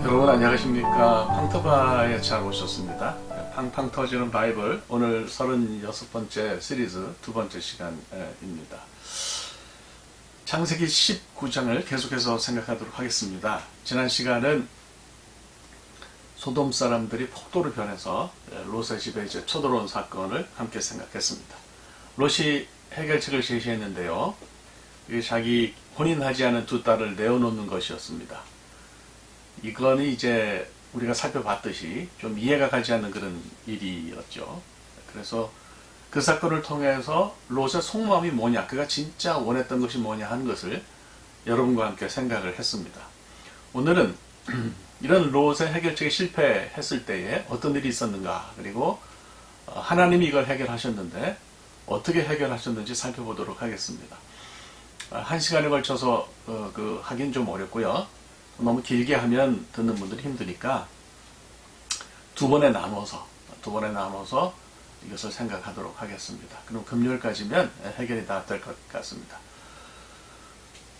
여러분 안녕하십니까. 팡터바에 잘 오셨습니다. 팡팡 터지는 바이블 오늘 36번째 시리즈 두 번째 시간입니다. 창세기 19장을 계속해서 생각하도록 하겠습니다. 지난 시간은 소돔 사람들이 폭도로 변해서 롯의 집에 이제 쳐들어온 사건을 함께 생각했습니다. 롯이 해결책을 제시했는데요. 자기 혼인하지 않은 두 딸을 내어놓는 것이었습니다. 이거는 이제 우리가 살펴봤듯이 좀 이해가 가지 않는 그런 일이었죠. 그래서 그 사건을 통해서 롯의 속마음이 뭐냐, 그가 진짜 원했던 것이 뭐냐 하는 것을 여러분과 함께 생각을 했습니다. 오늘은 이런 롯의 해결책이 실패했을 때에 어떤 일이 있었는가, 그리고 하나님이 이걸 해결하셨는데 어떻게 해결하셨는지 살펴보도록 하겠습니다. 한 시간에 걸쳐서 하긴 좀 어렵고요. 너무 길게 하면 듣는 분들이 힘드니까 두 번에 나눠서 이것을 생각하도록 하겠습니다. 그럼 금요일까지면 해결이 다 될 것 같습니다.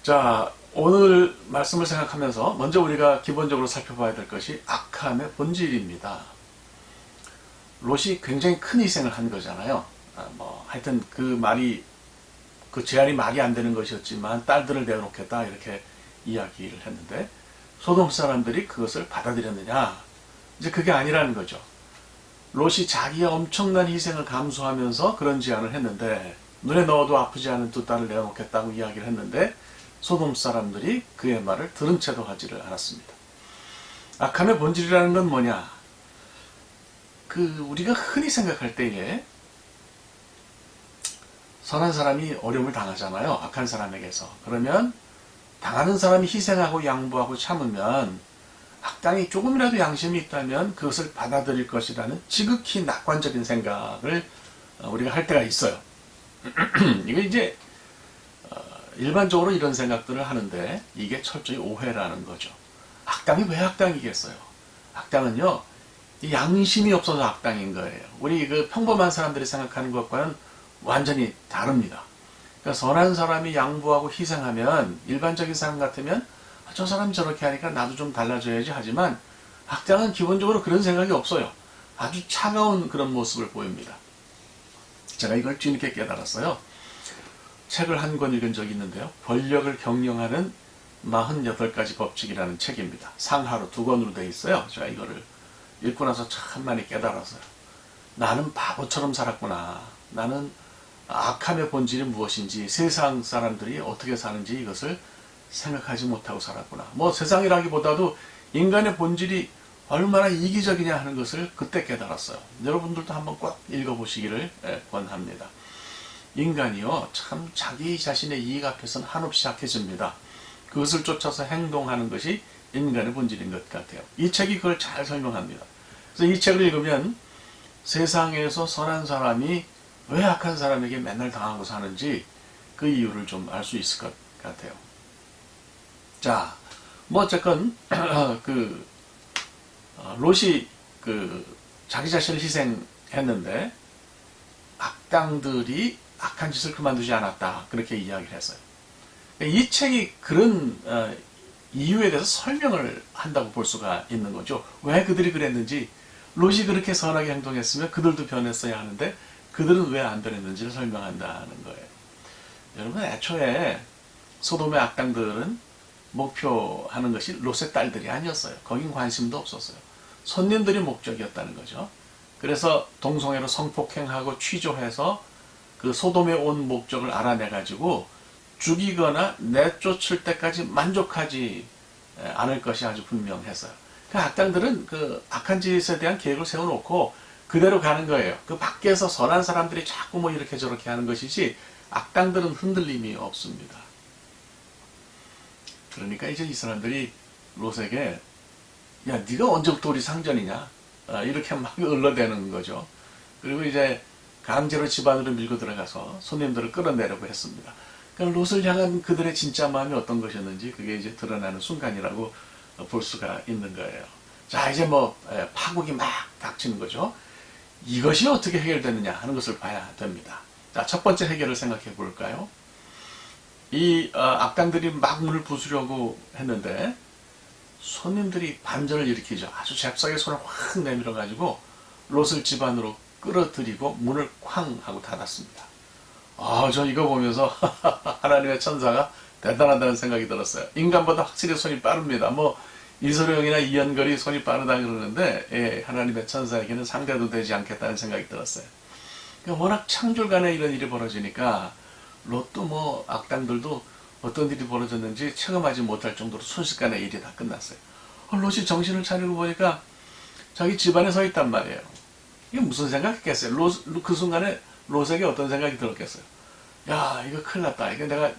자, 오늘 말씀을 생각하면서 먼저 우리가 기본적으로 살펴봐야 될 것이 악함의 본질입니다. 롯이 굉장히 큰 희생을 한 거잖아요. 하여튼 그 제안이 말이 안 되는 것이었지만 딸들을 내어놓겠다 이렇게 이야기를 했는데 소돔 사람들이 그것을 받아들였느냐? 이제 그게 아니라는 거죠. 롯이 자기의 엄청난 희생을 감수하면서 그런 제안을 했는데 눈에 넣어도 아프지 않은 두 딸을 내어놓겠다고 이야기를 했는데 소돔 사람들이 그의 말을 들은 채도 하지를 않았습니다. 악함의 본질이라는 건 뭐냐? 우리가 흔히 생각할 때에 선한 사람이 어려움을 당하잖아요. 악한 사람에게서. 그러면 당하는 사람이 희생하고 양보하고 참으면 악당이 조금이라도 양심이 있다면 그것을 받아들일 것이라는 지극히 낙관적인 생각을 우리가 할 때가 있어요. 이게 이제 일반적으로 이런 생각들을 하는데 이게 철저히 오해라는 거죠. 악당이 왜 악당이겠어요? 악당은요, 양심이 없어서 악당인 거예요. 우리 평범한 사람들이 생각하는 것과는 완전히 다릅니다. 그러니까 선한 사람이 양보하고 희생하면 일반적인 사람 같으면 저 사람이 저렇게 하니까 나도 좀 달라져야지 하지만 악당은 기본적으로 그런 생각이 없어요. 아주 차가운 그런 모습을 보입니다. 제가 이걸 뒤늦게 깨달았어요. 책을 한 권 읽은 적이 있는데요. 권력을 경영하는 48가지 법칙이라는 책입니다. 상하로 2권으로 되어 있어요. 제가 이거를 읽고 나서 참 많이 깨달았어요. 나는 바보처럼 살았구나. 나는 악함의 본질이 무엇인지, 세상 사람들이 어떻게 사는지 이것을 생각하지 못하고 살았구나. 세상이라기보다도 인간의 본질이 얼마나 이기적이냐 하는 것을 그때 깨달았어요. 여러분들도 한번 꼭 읽어보시기를 권합니다. 인간이요, 참 자기 자신의 이익 앞에서는 한없이 약해집니다. 그것을 쫓아서 행동하는 것이 인간의 본질인 것 같아요. 이 책이 그걸 잘 설명합니다. 그래서 이 책을 읽으면 세상에서 선한 사람이 왜 악한 사람에게 맨날 당하고 사는지 그 이유를 좀 알 수 있을 것 같아요. 자, 어쨌건 롯이 자기 자신을 희생했는데 악당들이 악한 짓을 그만두지 않았다, 그렇게 이야기를 했어요. 이 책이 그런 이유에 대해서 설명을 한다고 볼 수가 있는 거죠. 왜 그들이 그랬는지, 롯이 그렇게 선하게 행동했으면 그들도 변했어야 하는데 그들은 왜 안 변했는지를 설명한다는 거예요. 여러분, 애초에 소돔의 악당들은 목표하는 것이 롯의 딸들이 아니었어요. 거긴 관심도 없었어요. 손님들이 목적이었다는 거죠. 그래서 동성애로 성폭행하고 취조해서 그 소돔에 온 목적을 알아내가지고 죽이거나 내쫓을 때까지 만족하지 않을 것이 아주 분명했어요. 그 악당들은 악한 짓에 대한 계획을 세워놓고 그대로 가는 거예요. 그 밖에서 선한 사람들이 자꾸 이렇게 저렇게 하는 것이지 악당들은 흔들림이 없습니다. 그러니까 이제 이 사람들이 롯에게 야, 네가 언제부터 우리 상전이냐? 이렇게 막 을러대는 거죠. 그리고 이제 강제로 집 안으로 밀고 들어가서 손님들을 끌어내려고 했습니다. 그러니까 롯을 향한 그들의 진짜 마음이 어떤 것이었는지 그게 이제 드러나는 순간이라고 볼 수가 있는 거예요. 자, 이제 파국이 막 닥치는 거죠. 이것이 어떻게 해결되느냐 하는 것을 봐야 됩니다. 자, 첫 번째 해결을 생각해 볼까요? 이 악당들이 막 문을 부수려고 했는데 손님들이 반전을 일으키죠. 아주 잽싸게 손을 확 내밀어 가지고 롯을 집 안으로 끌어들이고 문을 쾅 하고 닫았습니다. 저 이거 보면서 하나님의 천사가 대단하다는 생각이 들었어요. 인간보다 확실히 손이 빠릅니다. 뭐 이소룡이나 이연걸이 손이 빠르다 그러는데 하나님의 천사에게는 상대도 되지 않겠다는 생각이 들었어요. 그러니까 워낙 창졸간에 이런 일이 벌어지니까 롯도 뭐 악당들도 어떤 일이 벌어졌는지 체감하지 못할 정도로 순식간에 일이 다 끝났어요. 롯이 정신을 차리고 보니까 자기 집안에 서 있단 말이에요. 이게 무슨 생각했겠어요? 그 순간에 롯에게 어떤 생각이 들었겠어요? 야, 이거 큰일 났다. 이거 내가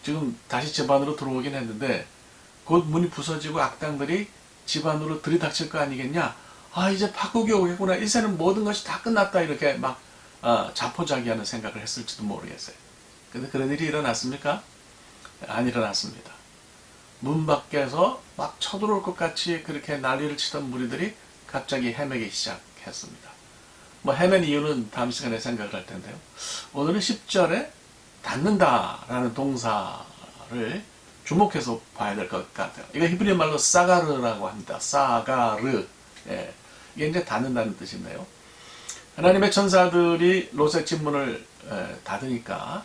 지금 다시 집안으로 들어오긴 했는데 곧 문이 부서지고 악당들이 집안으로 들이닥칠 거 아니겠냐? 이제 바꾸기 오겠구나. 이제는 모든 것이 다 끝났다. 이렇게 막 자포자기하는 생각을 했을지도 모르겠어요. 근데 그런 일이 일어났습니까? 안 일어났습니다. 문 밖에서 막 쳐들어올 것 같이 그렇게 난리를 치던 무리들이 갑자기 헤매기 시작했습니다. 뭐 헤맨 이유는 다음 시간에 생각을 할 텐데요. 오늘은 10절에 닫는다라는 동사를 주목해서 봐야 될 것 같아요. 이거 히브리 말로 사가르라고 합니다. 사가르. 이게 이제 닫는다는 뜻인데요. 하나님의 천사들이 롯의 집 문을 닫으니까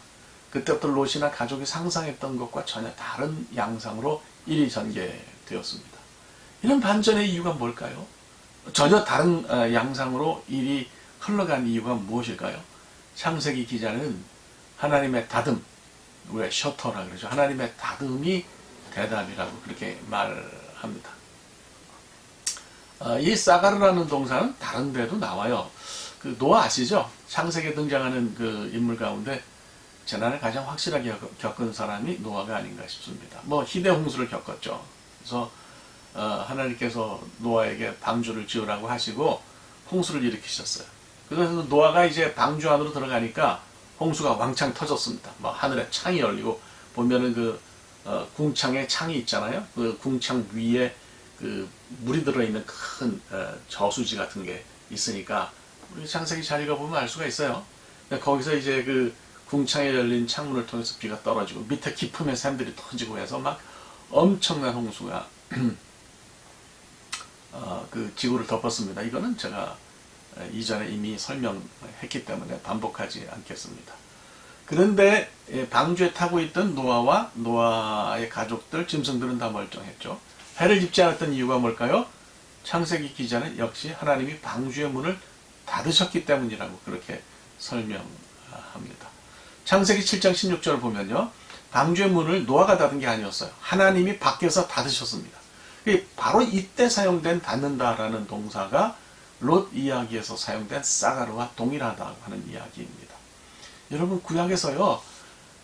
그때부터 롯이나 가족이 상상했던 것과 전혀 다른 양상으로 일이 전개되었습니다. 이런 반전의 이유가 뭘까요? 전혀 다른 양상으로 일이 흘러간 이유가 무엇일까요? 창세기 기자는 하나님의 다듬, 우리가 셔터라 그러죠. 하나님의 다듬이 대답이라고 그렇게 말합니다. 이 사가르라는 동사는 다른 데도 나와요. 그 노아 아시죠? 창세기에 등장하는 그 인물 가운데 재난을 가장 확실하게 겪은 사람이 노아가 아닌가 싶습니다. 뭐 희대 홍수를 겪었죠. 그래서 하나님께서 노아에게 방주를 지으라고 하시고 홍수를 일으키셨어요. 그래서 노아가 이제 방주 안으로 들어가니까 홍수가 왕창 터졌습니다. 뭐 하늘에 창이 열리고 보면은 그 궁창에 창이 있잖아요. 그 궁창 위에 그 물이 들어있는 큰 저수지 같은 게 있으니까 우리 창세기 잘 읽어보면 알 수가 있어요. 거기서 이제 그 궁창에 열린 창문을 통해서 비가 떨어지고 밑에 깊음에 샘들이 터지고 해서 막 엄청난 홍수가 그 지구를 덮었습니다. 이거는 제가 이전에 이미 설명했기 때문에 반복하지 않겠습니다. 그런데 방주에 타고 있던 노아와 노아의 가족들, 짐승들은 다 멀쩡했죠. 해를 입지 않았던 이유가 뭘까요? 창세기 기자는 역시 하나님이 방주의 문을 닫으셨기 때문이라고 그렇게 설명합니다. 창세기 7장 16절을 보면요. 방주의 문을 노아가 닫은 게 아니었어요. 하나님이 밖에서 닫으셨습니다. 바로 이때 사용된 닫는다라는 동사가 롯 이야기에서 사용된 사가르와 동일하다고 하는 이야기입니다. 여러분 구약에서요.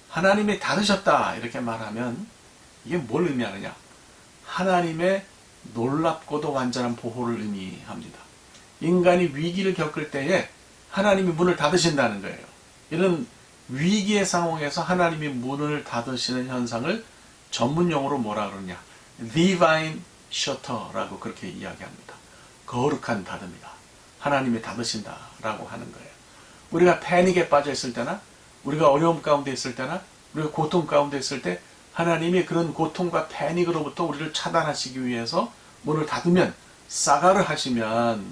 하나님이 닫으셨다 이렇게 말하면 이게 뭘 의미하느냐? 하나님의 놀랍고도 완전한 보호를 의미합니다. 인간이 위기를 겪을 때에 하나님이 문을 닫으신다는 거예요. 이런 위기의 상황에서 하나님이 문을 닫으시는 현상을 전문용어로 뭐라 그러냐? Divine Shutter라고 그렇게 이야기합니다. 거룩한 닫음이다. 하나님이 닫으신다라고 하는 거예요. 우리가 패닉에 빠져 있을 때나 우리가 어려움 가운데 있을 때나 우리가 고통 가운데 있을 때 하나님이 그런 고통과 패닉으로부터 우리를 차단하시기 위해서 문을 닫으면 사가를 하시면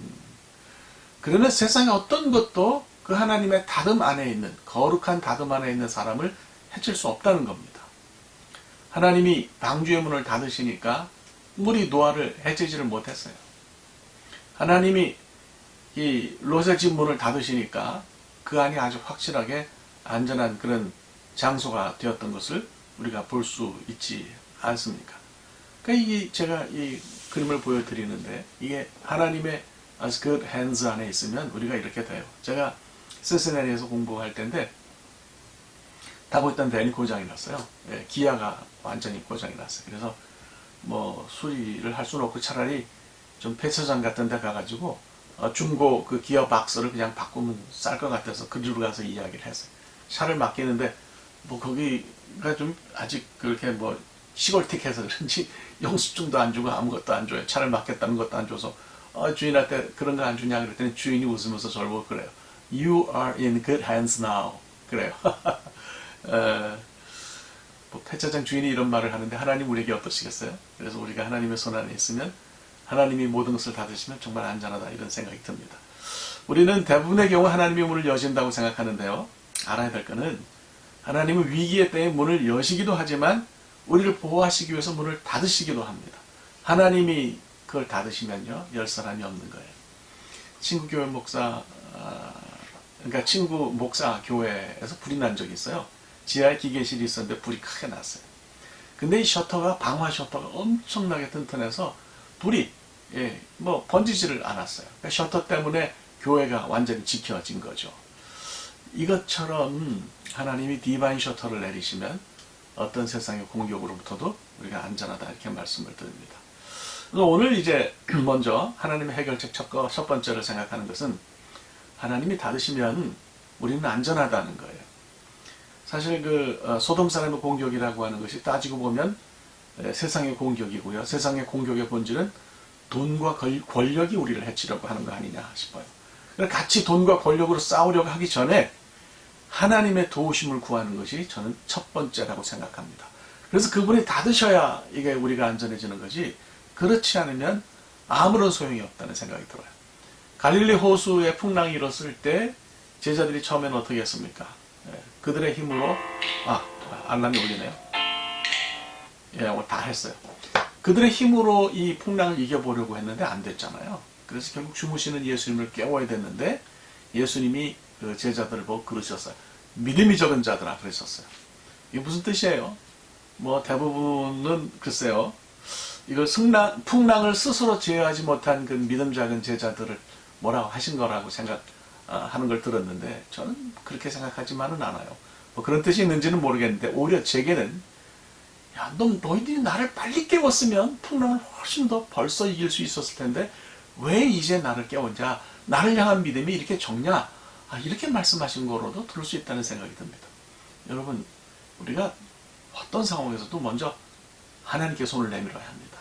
그러면 세상의 어떤 것도 그 하나님의 다듬 안에 있는 거룩한 다듬 안에 있는 사람을 해칠 수 없다는 겁니다. 하나님이 방주의 문을 닫으시니까 물이 노아를 해치지를 못했어요. 하나님이 이 롯의 집 문을 닫으시니까 그 안이 아주 확실하게 안전한 그런 장소가 되었던 것을 우리가 볼 수 있지 않습니까? 그러니까 이게 제가 이 그림을 보여드리는데 이게 하나님의 as good hands 안에 있으면 우리가 이렇게 돼요. 제가 시시내리에서 공부할 때인데 타고 있던 밴이 고장이 났어요. 기아가 완전히 고장이 났어요. 그래서 뭐 수리를 할 수는 없고 차라리 좀 폐차장 같은 데 가가지고 중고 그 기어 박스를 그냥 바꾸면 쌀 것 같아서 그리로 가서 이야기를 했어요. 차를 맡기는데 뭐 거기가 좀 아직 그렇게 뭐 시골틱해서 그런지 영수증도 안 주고 아무것도 안 줘요. 차를 맡겼다는 것도 안 줘서 주인한테 그런 거 안 주냐 그랬더니 주인이 웃으면서 저를 보고 그래요. You are in good hands now. 그래요. 뭐 폐차장 주인이 이런 말을 하는데 하나님 우리에게 어떠시겠어요? 그래서 우리가 하나님의 손 안에 있으면 하나님이 모든 것을 닫으시면 정말 안전하다 이런 생각이 듭니다. 우리는 대부분의 경우 하나님이 문을 여신다고 생각하는데요. 알아야 될 것은 하나님은 위기의 때에 문을 여시기도 하지만 우리를 보호하시기 위해서 문을 닫으시기도 합니다. 하나님이 그걸 닫으시면요, 열 사람이 없는 거예요. 친구 교회 목사, 그러니까 친구 목사 교회에서 불이 난 적이 있어요. 지하에 기계실이 있었는데 불이 크게 났어요. 근데 이 셔터가, 방화 셔터가 엄청나게 튼튼해서 불이 번지지를 않았어요. 그러니까 셔터 때문에 교회가 완전히 지켜진 거죠. 이것처럼 하나님이 디바인 셔터를 내리시면 어떤 세상의 공격으로부터도 우리가 안전하다 이렇게 말씀을 드립니다. 그래서 오늘 이제 먼저 하나님의 해결책 첫 번째를 생각하는 것은 하나님이 닫으시면 우리는 안전하다는 거예요. 사실 소돔 사람의 공격이라고 하는 것이 따지고 보면 세상의 공격이고요. 세상의 공격의 본질은 돈과 권력이 우리를 해치려고 하는 거 아니냐 싶어요. 같이 돈과 권력으로 싸우려고 하기 전에 하나님의 도우심을 구하는 것이 저는 첫 번째라고 생각합니다. 그래서 그분이 닫으셔야 이게 우리가 안전해지는 거지, 그렇지 않으면 아무런 소용이 없다는 생각이 들어요. 갈릴리 호수에 풍랑이 일었을 때 제자들이 처음에는 어떻게 했습니까? 그들의 힘으로 알람이 울리네요. 다 했어요. 그들의 힘으로 이 풍랑을 이겨보려고 했는데 안 됐잖아요. 그래서 결국 주무시는 예수님을 깨워야 됐는데 예수님이 그 제자들을 보고 그러셨어요. 믿음이 적은 자들아 그러셨어요. 이게 무슨 뜻이에요? 대부분은 글쎄요. 이걸 풍랑을 스스로 제어하지 못한 그 믿음 작은 제자들을 뭐라고 하신 거라고 생각하는 걸 들었는데 저는 그렇게 생각하지만은 않아요. 그런 뜻이 있는지는 모르겠는데 오히려 제게는 너희들이 나를 빨리 깨웠으면 풍랑을 훨씬 더 벌써 이길 수 있었을 텐데 왜 이제 나를 깨웠냐? 나를 향한 믿음이 이렇게 적냐? 이렇게 말씀하신 거로도 들을 수 있다는 생각이 듭니다. 여러분, 우리가 어떤 상황에서도 먼저 하나님께 손을 내밀어야 합니다.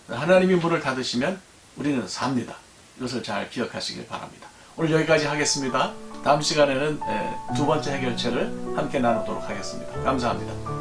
하나님이 문을 닫으시면 우리는 삽니다. 이것을 잘 기억하시길 바랍니다. 오늘 여기까지 하겠습니다. 다음 시간에는 두 번째 해결책을 함께 나누도록 하겠습니다. 감사합니다.